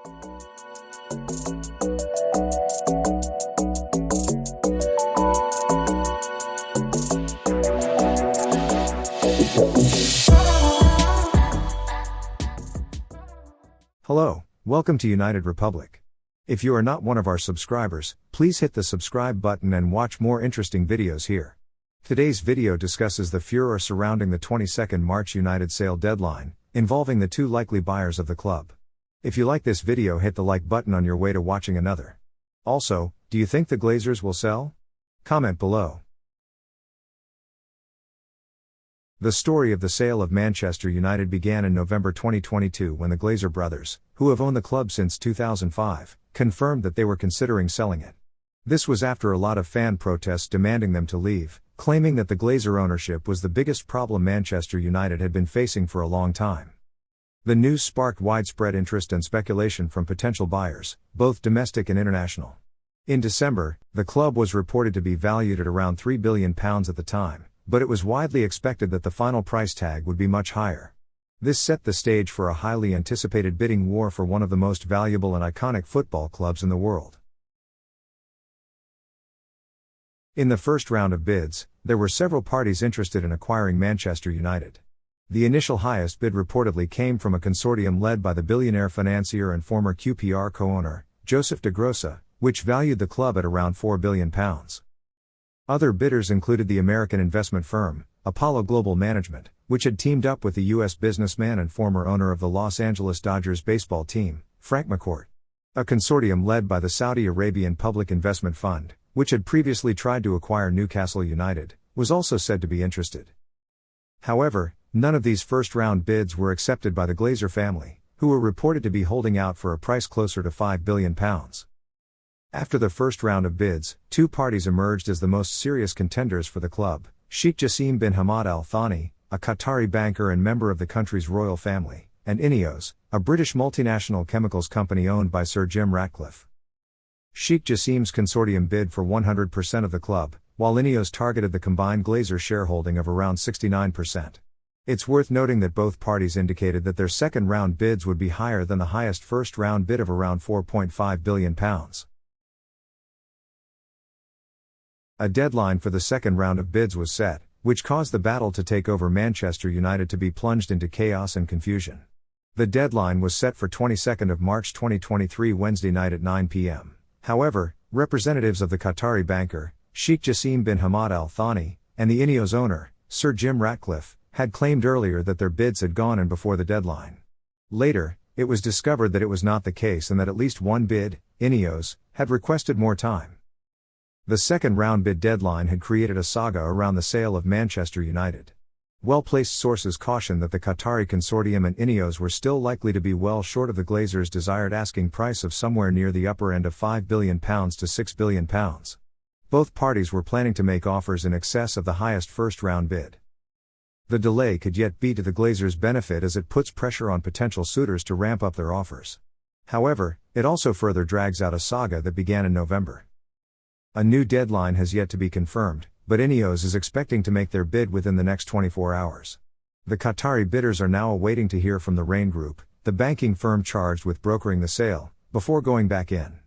Hello, welcome to United Republic. If you are not one of our subscribers, please hit the subscribe button and watch more interesting videos here. Today's video discusses the furor surrounding the 22nd March United sale deadline, involving the two likely buyers of the club. If you like this video, hit the like button on your way to watching another. Also, do you think the Glazers will sell? Comment below. The story of the sale of Manchester United began in November 2022 when the Glazer brothers, who have owned the club since 2005, confirmed that they were considering selling it. This was after a lot of fan protests demanding them to leave, claiming that the Glazer ownership was the biggest problem Manchester United had been facing for a long time. The news sparked widespread interest and speculation from potential buyers, both domestic and international. In December, the club was reported to be valued at around £3 billion at the time, but it was widely expected that the final price tag would be much higher. This set the stage for a highly anticipated bidding war for one of the most valuable and iconic football clubs in the world. In the first round of bids, there were several parties interested in acquiring Manchester United. The initial highest bid reportedly came from a consortium led by the billionaire financier and former QPR co-owner, Joseph de Grossa, which valued the club at around £4 billion. Other bidders included the American investment firm, Apollo Global Management, which had teamed up with the U.S. businessman and former owner of the Los Angeles Dodgers baseball team, Frank McCourt. A consortium led by the Saudi Arabian Public Investment Fund, which had previously tried to acquire Newcastle United, was also said to be interested. However, none of these first-round bids were accepted by the Glazer family, who were reported to be holding out for a price closer to £5 billion. After the first round of bids, two parties emerged as the most serious contenders for the club: Sheikh Jassim bin Hamad Al Thani, a Qatari banker and member of the country's royal family, and Ineos, a British multinational chemicals company owned by Sir Jim Ratcliffe. Sheikh Jassim's consortium bid for 100% of the club, while Ineos targeted the combined Glazer shareholding of around 69%. It's worth noting that both parties indicated that their second-round bids would be higher than the highest first-round bid of around £4.5 billion. A deadline for the second round of bids was set, which caused the battle to take over Manchester United to be plunged into chaos and confusion. The deadline was set for 22nd of March 2023 Wednesday night at 9 p.m. However, representatives of the Qatari banker, Sheikh Jassim bin Hamad Al Thani, and the Ineos owner, Sir Jim Ratcliffe, had claimed earlier that their bids had gone in before the deadline. Later, it was discovered that it was not the case and that at least one bid, Ineos, had requested more time. The second round bid deadline had created a saga around the sale of Manchester United. Well-placed sources cautioned that the Qatari consortium and Ineos were still likely to be well short of the Glazers' desired asking price of somewhere near the upper end of £5 billion to £6 billion. Both parties were planning to make offers in excess of the highest first-round bid. The delay could yet be to the Glazers' benefit as it puts pressure on potential suitors to ramp up their offers. However, it also further drags out a saga that began in November. A new deadline has yet to be confirmed, but Ineos is expecting to make their bid within the next 24 hours. The Qatari bidders are now awaiting to hear from the Rain Group, the banking firm charged with brokering the sale, before going back in.